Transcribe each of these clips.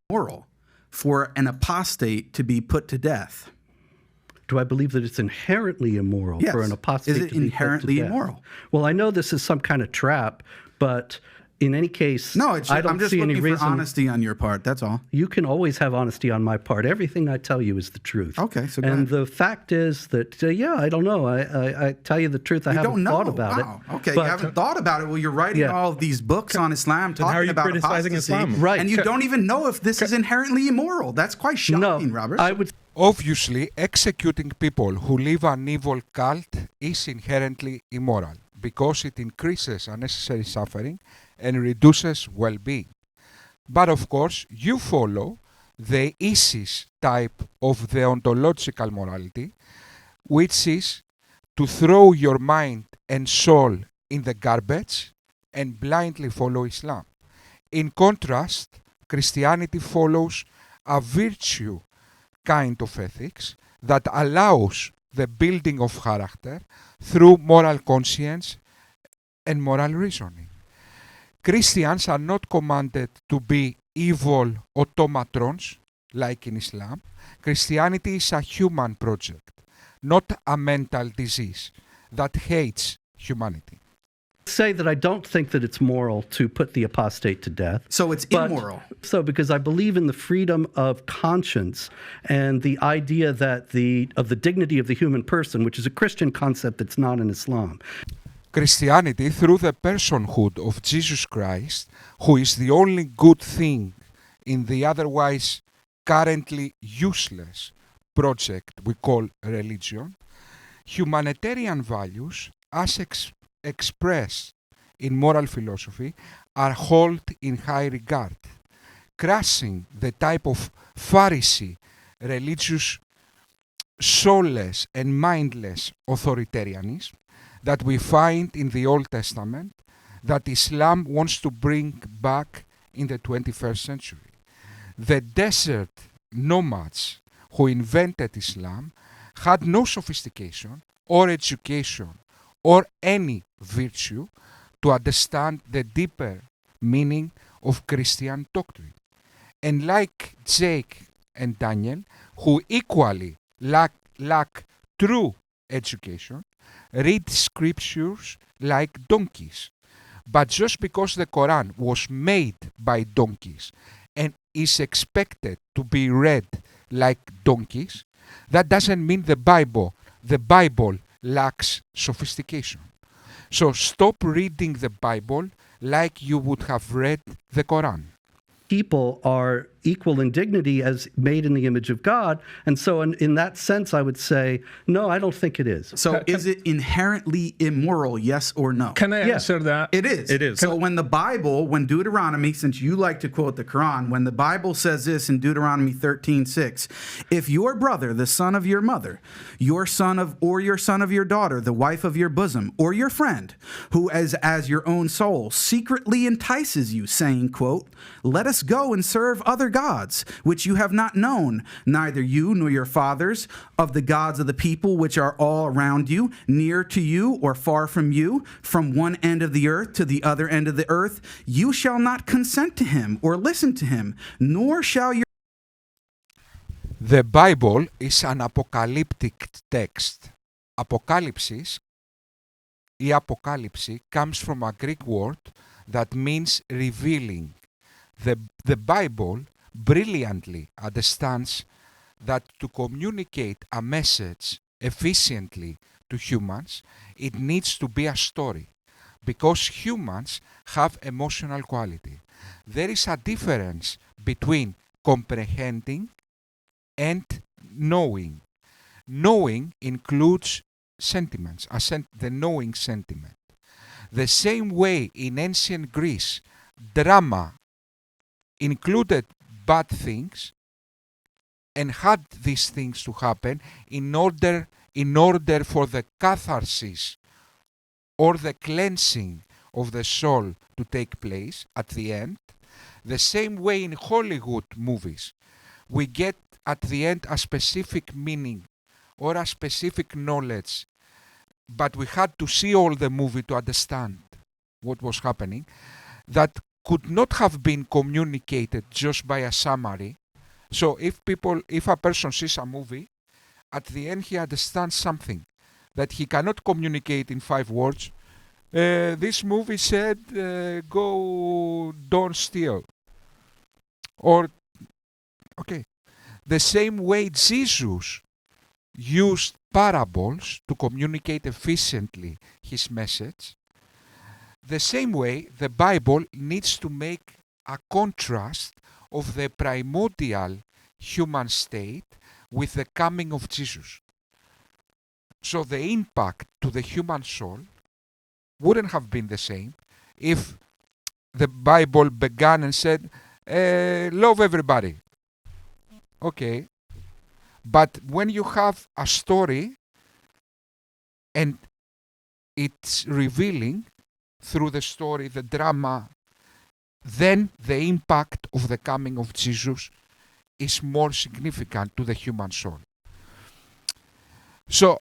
immoral for an apostate to be put to death? Do I believe that it's inherently immoral for an apostate to be put to death? Is it inherently immoral? Well, I know this is some kind of trap, but in any case, I don't I'm just see any looking reason. for honesty on your part. That's all. You can always have honesty on my part. Everything I tell you is the truth. Okay, so go and ahead. the fact is that, I don't know. I tell you the truth. I haven't thought about it. Okay, but, you haven't thought about it. Well, you're writing all of these books on Islam talking about criticizing apostasy, Islam? Right. and you don't even know if this is inherently immoral. That's quite shocking, Robert. I would. Obviously, executing people who live an evil cult is inherently immoral because it increases unnecessary suffering and reduces well-being. But of course, you follow the ISIS type of deontological morality, which is to throw your mind and soul in the garbage and blindly follow Islam. In contrast, Christianity follows a virtue kind of ethics that allows the building of character through moral conscience and moral reasoning. Christians are not commanded to be evil automatrons like in Islam. Christianity is a human project, not a mental disease that hates humanity. Say that I don't think that it's moral to put the apostate to death. So it's immoral. So because I believe in the freedom of conscience and the idea that of the dignity of the human person, which is a Christian concept that's not in Islam. Christianity, through the personhood of Jesus Christ, who is the only good thing in the otherwise currently useless project we call religion, humanitarian values, as expressed in moral philosophy, are held in high regard, crushing the type of Pharisee religious soulless and mindless authoritarianism that we find in the Old Testament that Islam wants to bring back in the 21st century. The desert nomads who invented Islam had no sophistication or education or any virtue to understand the deeper meaning of Christian doctrine. And like Jake and Daniel, who equally lack true education, read scriptures like donkeys. But just because the Quran was made by donkeys and is expected to be read like donkeys, that doesn't mean the Bible lacks sophistication. So stop reading the Bible like you would have read the Quran. People are equal in dignity as made in the image of God. And so in that sense, I would say, no, I don't think it is. So is it inherently immoral, yes or no? Can I answer that? It is. It is. So when Deuteronomy, since you like to quote the Quran, when the Bible says this in Deuteronomy 13:6, if your brother, the son of your mother, your son of your daughter, the wife of your bosom, or your friend, who as your own soul secretly entices you, saying, quote, let us go and serve other gods, which you have not known, neither you nor your fathers, of the gods of the people which are all around you, near to you or far from you, from one end of the earth to the other end of the earth, you shall not consent to him or listen to him, nor shall your... The Bible is an apocalyptic text. Apocalypsis, η αποκάλυψη, comes from a Greek word that means revealing. The Bible brilliantly understands that to communicate a message efficiently to humans, it needs to be a story, because humans have emotional quality. There is a difference between comprehending and knowing. Knowing includes sentiments, the knowing sentiment. The same way in ancient Greece, drama included bad things and had these things to happen in order for the catharsis or the cleansing of the soul to take place at the end. The same way in Hollywood movies, we get at the end a specific meaning or a specific knowledge, but we had to see all the movie to understand what was happening. That could not have been communicated just by a summary. So if a person sees a movie, at the end he understands something that he cannot communicate in 5 words. This movie said, go, don't steal. Or, okay. The same way Jesus used parables to communicate efficiently his message, the same way the Bible needs to make a contrast of the primordial human state with the coming of Jesus. So the impact to the human soul wouldn't have been the same if the Bible began and said, love everybody. Okay. But when you have a story and it's revealing through the story, the drama, then the impact of the coming of Jesus is more significant to the human soul. So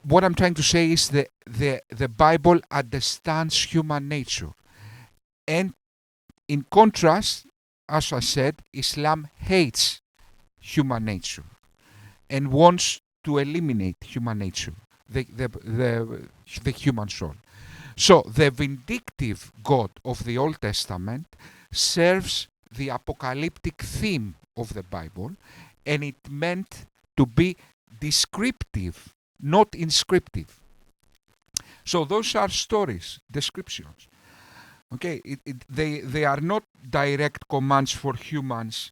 what I'm trying to say is the Bible understands human nature. And in contrast, as I said, Islam hates human nature and wants to eliminate human nature, the human soul. So the vindictive God of the Old Testament serves the apocalyptic theme of the Bible, and it meant to be descriptive, not inscriptive. So those are stories, descriptions. Okay, they are not direct commands for humans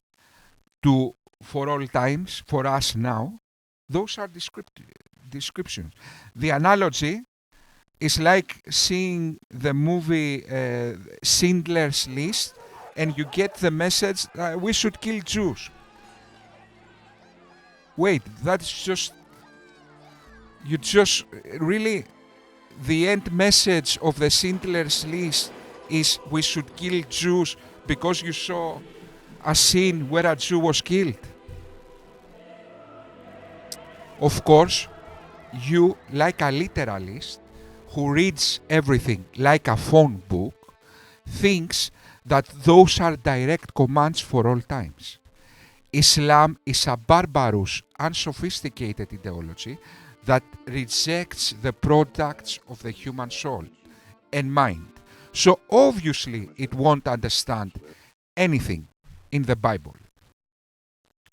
for all times, for us now. Those are descriptions. The analogy is like seeing the movie Schindler's List, and you get the message, we should kill Jews. Wait, that's just... You just... Really? The end message of the Schindler's List is we should kill Jews because you saw a scene where a Jew was killed? Of course, you, like a literalist who reads everything like a phone book, thinks that those are direct commands for all times. Islam is a barbarous, unsophisticated ideology that rejects the products of the human soul and mind. So obviously it won't understand anything in the Bible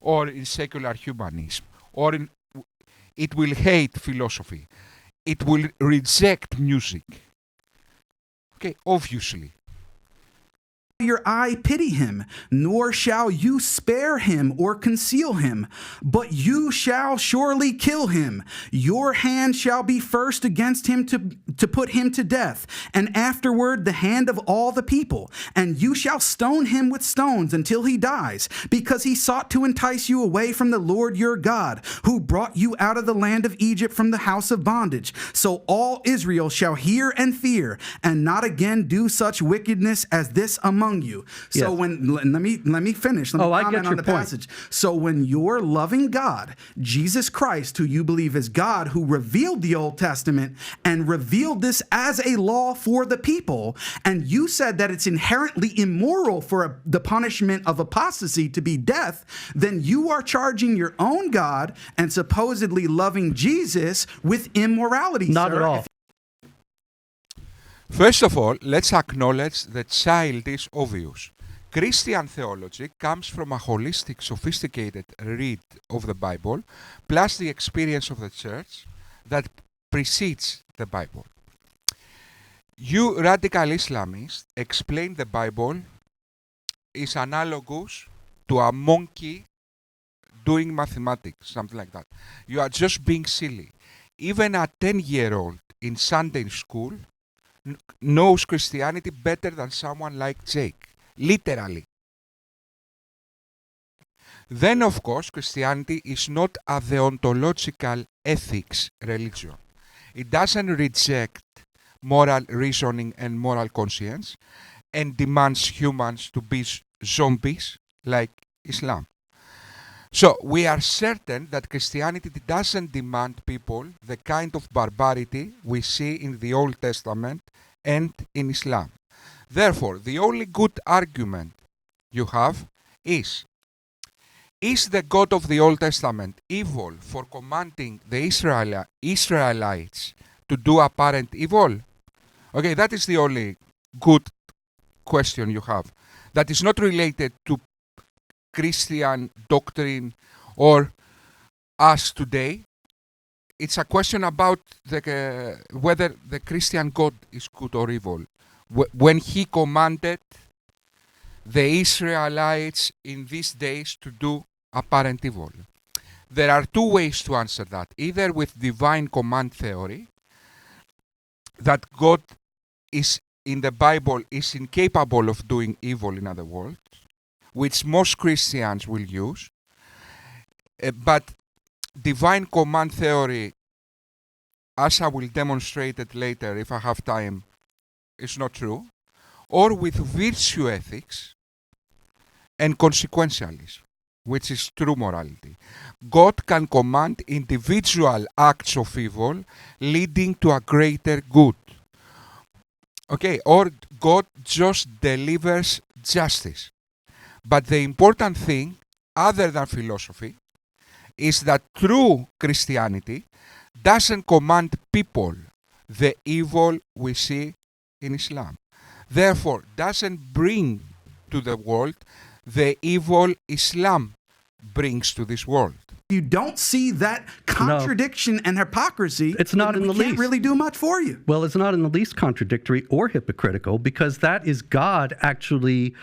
or in secular humanism, or it will hate philosophy. It will reject music. Okay, obviously. Your eye pity him, nor shall you spare him or conceal him, but you shall surely kill him. Your hand shall be first against him to put him to death, and afterward the hand of all the people. And you shall stone him with stones until he dies, because he sought to entice you away from the Lord your God, who brought you out of the land of Egypt from the house of bondage. So all Israel shall hear and fear, and not again do such wickedness as this among you. So let me finish. Let me comment on the passage. So when your loving God, Jesus Christ, who you believe is God, who revealed the Old Testament and revealed this as a law for the people, and you said that it's inherently immoral for the punishment of apostasy to be death, then you are charging your own God and supposedly loving Jesus with immorality. Not at all. First of all, let's acknowledge the child is obvious. Christian theology comes from a holistic, sophisticated read of the Bible, plus the experience of the church that precedes the Bible. You radical Islamists explain the Bible is analogous to a monkey doing mathematics, something like that. You are just being silly. Even a 10-year-old in Sunday school knows Christianity better than someone like Jake, literally. Then, of course, Christianity is not a deontological ethics religion. It doesn't reject moral reasoning and moral conscience and demands humans to be zombies like Islam. So we are certain that Christianity doesn't demand people the kind of barbarity we see in the Old Testament and in Islam. Therefore, the only good argument you have is the God of the Old Testament evil for commanding the Israelites to do apparent evil? Okay, that is the only good question you have. That is not related to Christian doctrine or us today. It's a question about whether the Christian God is good or evil. When he commanded the Israelites in these days to do apparent evil. There are two ways to answer that. Either with divine command theory, that God is in the Bible is incapable of doing evil, in other words, which most Christians will use. But divine command theory, as I will demonstrate it later if I have time, is not true. Or with virtue ethics and consequentialism, which is true morality. God can command individual acts of evil leading to a greater good. Okay, or God just delivers justice. But the important thing, other than philosophy, is that true Christianity doesn't command people the evil we see in Islam. Therefore, doesn't bring to the world the evil Islam brings to this world. You don't see that contradiction and hypocrisy. It's not in the least. We can't really do much for you. Well, it's not in the least contradictory or hypocritical, because that is God actually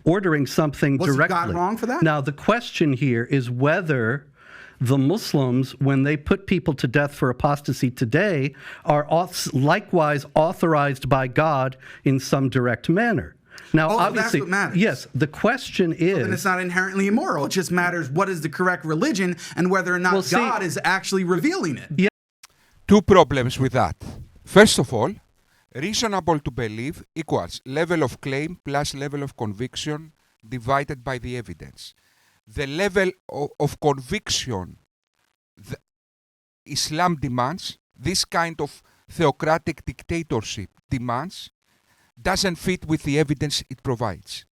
ordering something directly. Was God wrong for that? Now, the question here is whether the Muslims, when they put people to death for apostasy today, are likewise authorized by God in some direct manner. Now, obviously, that's what matters. Yes, the question is... Then it's not inherently immoral. It just matters what is the correct religion and whether or not God is actually revealing it. Yeah. Two problems with that. First of all, reasonable to believe equals level of claim plus level of conviction divided by the evidence. The level of conviction Islam demands, this kind of theocratic dictatorship demands, doesn't fit with the evidence it provides.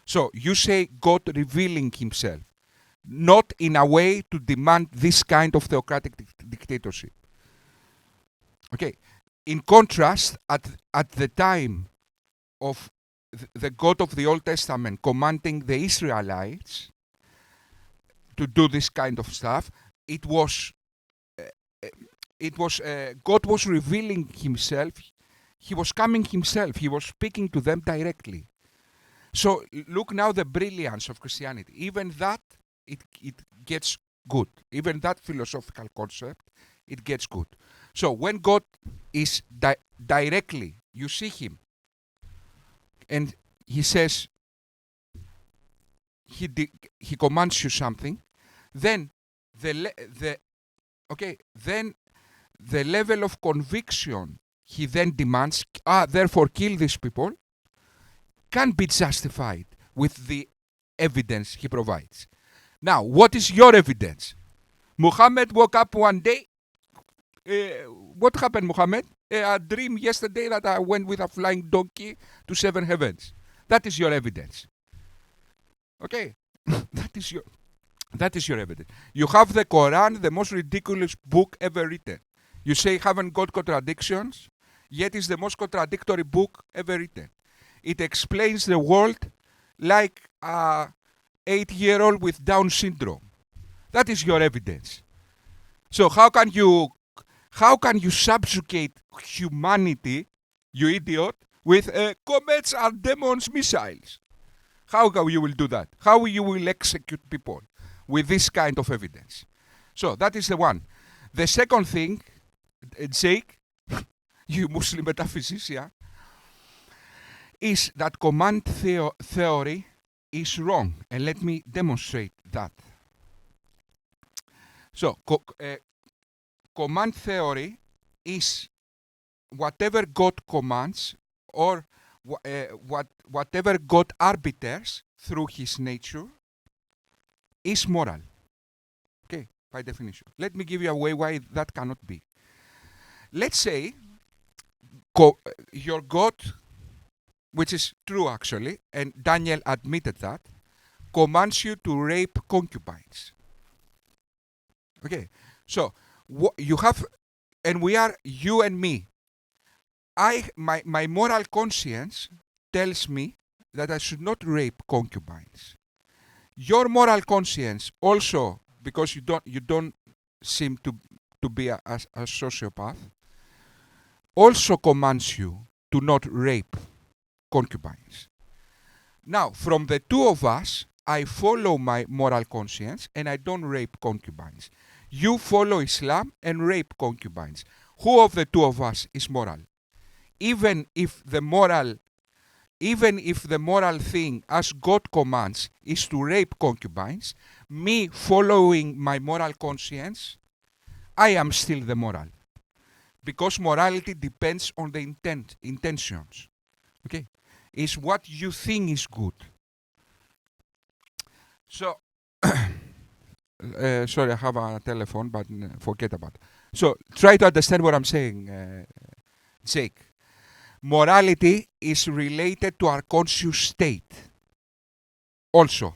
So you say God revealing himself, not in a way to demand this kind of theocratic dictatorship. Okay. In contrast, at the time of the God of the Old Testament commanding the Israelites to do this kind of stuff, it was God was revealing himself. He was coming himself. He was speaking to them directly. So look now the brilliance of Christianity. Even that, it gets good. Even that philosophical concept, it gets good. So when God is directly, you see him, and he says, he commands you something, then the level of conviction he then demands, therefore kill these people, can be justified with the evidence he provides. Now, what is your evidence? Muhammad woke up one day. What happened, Muhammad? A dream yesterday that I went with a flying donkey to 7 heavens. That is your evidence. Okay? That is your evidence. You have the Quran, the most ridiculous book ever written. You say haven't got contradictions, yet it's the most contradictory book ever written. It explains the world like a 8-year-old with Down syndrome. That is your evidence. So how can you subjugate humanity, you idiot, with comets and demons missiles? How you will do that? How you will execute people with this kind of evidence? So that is the one. The second thing, Jake, you Muslim metaphysician, is that command theory is wrong. And let me demonstrate that. So, command theory is whatever God commands or whatever God arbiters through his nature is moral. Okay, by definition. Let me give you a way why that cannot be. Let's say your God which is true actually, and Daniel admitted that, commands you to rape concubines. Okay, so you have, and we are, you and me. My moral conscience tells me that I should not rape concubines. Your moral conscience also, because you don't seem to be a sociopath, also commands you to not rape concubines. Now, from the two of us, I follow my moral conscience and I don't rape concubines. You follow Islam and rape concubines. Who of the two of us is moral? Even if the moral thing, as God commands, is to rape concubines, me following my moral conscience, I am still the moral. Because morality depends on the intentions. Okay? It's what you think is good. So, sorry, I have a telephone, but forget about it. So, try to understand what I'm saying, Jake. Morality is related to our conscious state. Also.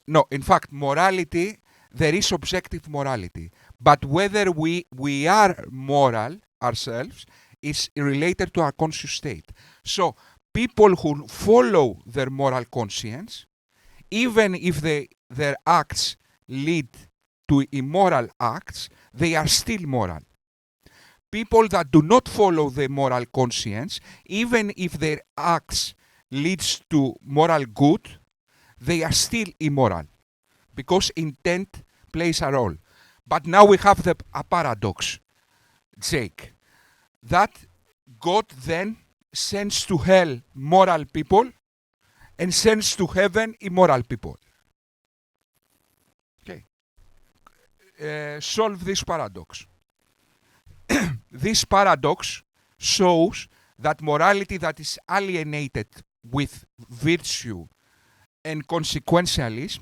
No, in fact, morality, there is objective morality. But whether we are moral ourselves is related to our conscious state. So, people who follow their moral conscience, even if their acts lead to immoral acts, they are still moral. People that do not follow the moral conscience, even if their acts leads to moral good, they are still immoral, because intent plays a role. But now we have a paradox, Jake, that God then sends to hell moral people and sends to heaven immoral people. Okay. Solve this paradox. This paradox shows that morality that is alienated with virtue and consequentialism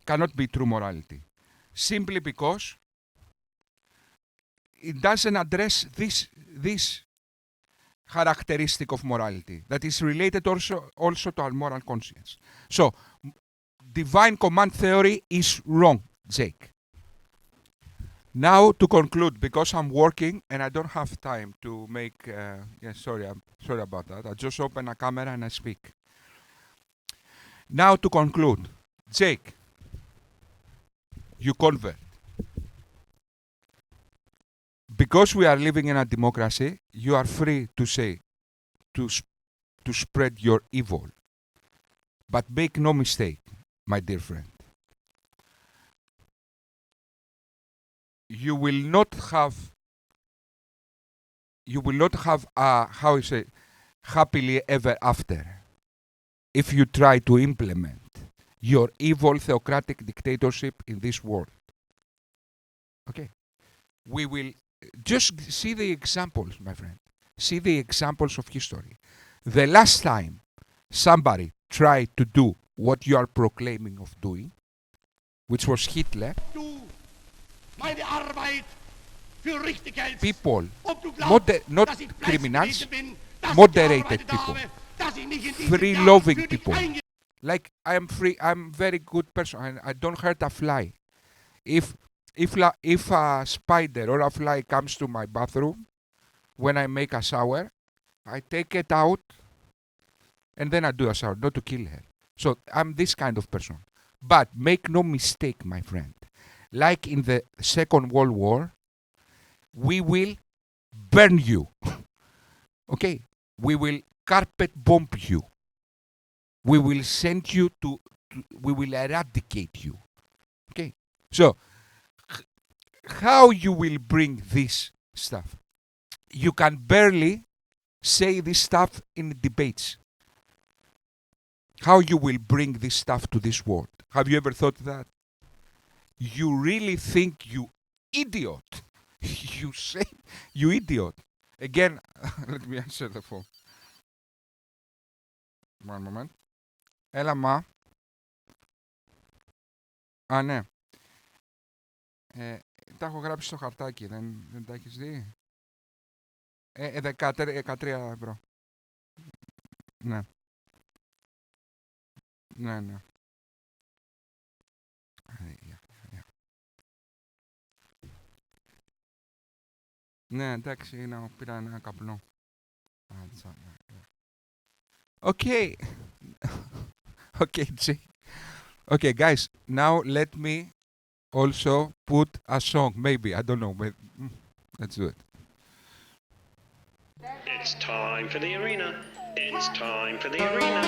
cannot be true morality. Simply because it doesn't address this characteristic of morality that is related also to our moral conscience. So, divine command theory is wrong, Jake. Now to conclude, because I'm working and I don't have time to make, I'm sorry about that. I just open a camera and I speak. Now to conclude, Jake, you convert. Because we are living in a democracy, you are free to say, to spread your evil. But make no mistake, my dear friend. You will not have a, happily ever after if you try to implement your evil theocratic dictatorship in this world. Okay? We will just see the examples, my friend. See the examples of history. The last time somebody tried to do what you are proclaiming of doing, which was Hitler, people, not criminals, moderated people, free-loving people. Like, I am free, I'm very good person, I don't hurt a fly. If a spider or a fly comes to my bathroom when I make a shower, I take it out and then I do a shower, not to kill her. So I'm this kind of person. But make no mistake, my friend. Like in the Second World War, we will burn you. Okay? We will carpet bomb you. We will send you we will eradicate you. Okay? So, how you will bring this stuff? You can barely say this stuff in debates. How you will bring this stuff to this world? Have you ever thought that? You really think, you idiot? You say, you idiot. Again, let me answer the phone. One moment. Έλα, μα. Α, ναι. Τα έχω γράψει στο χαρτάκι, δεν τα έχεις δει? 13 ευρώ. Ναι. Ναι, ναι. Ναι, εντάξει, πήρα ένα καπνό. Okay. Okay, Jake. Okay, guys, now let me also put a song. Maybe, I don't know, but let's do it. It's time for the arena. It's time for the arena.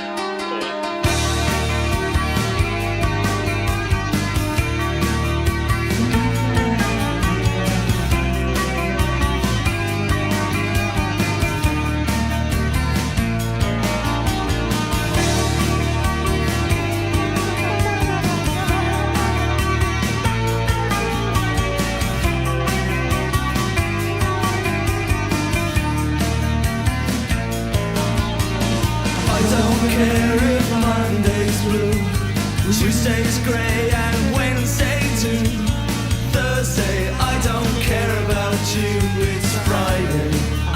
Tuesday's grey and Wednesday too. Thursday, I don't care about you. It's Friday,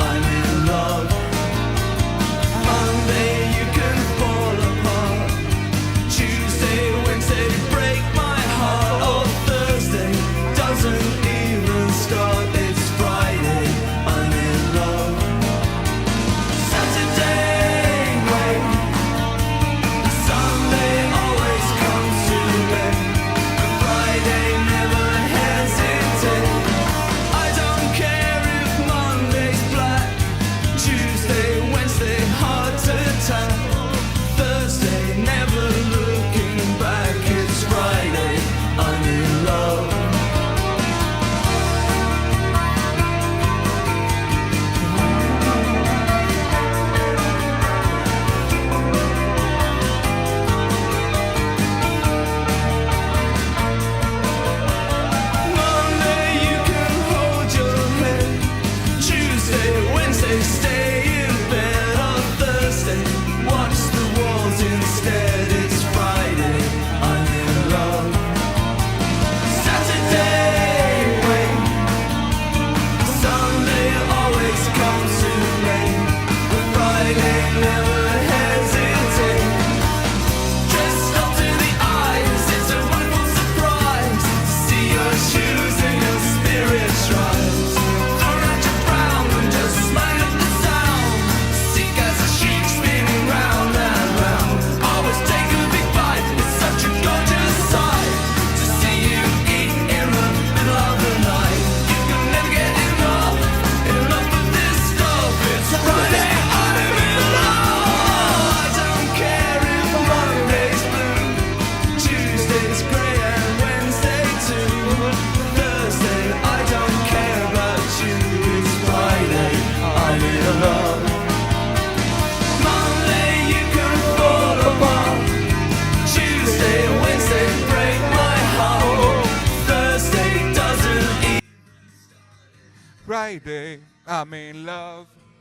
I'm in love. Monday, you can fall apart. Tuesday, Wednesday, break my heart. Oh, Thursday doesn't even start. It's Friday, I'm in love. Saturday, wait. Sunday always comes too late. Friday never hesitate. I don't care if Monday's black. Tuesday, Wednesday, hard to tell. Thursday, never looking back. It's Friday, I'm in love. Monday, you can hold your head. Tuesday, Wednesday, stay in bed. On Thursday, watch the walls instead. It's Friday, I'm in love. Saturday, wait. Sunday always comes too late. Friday, never hesitate. Dressed up to the eyes, it's a wonderful surprise to see your shoes and your spirits rise. Throw out your frown and just light up the sound. See as a sheep spinning round and round. Always take a big bite, it's such a gorgeous sight to see you eat in the middle of the night. You can never get enough of this stuff. It's Friday, I'm in love. I don't care if Monday's blue. Tuesday's grey and Wednesday too. Thursday, I don't care about you. It's Friday, I'm in love. Monday, you can fall apart. Tuesday, Wednesday, break my heart. Thursday doesn't eat. Friday, I'm in love.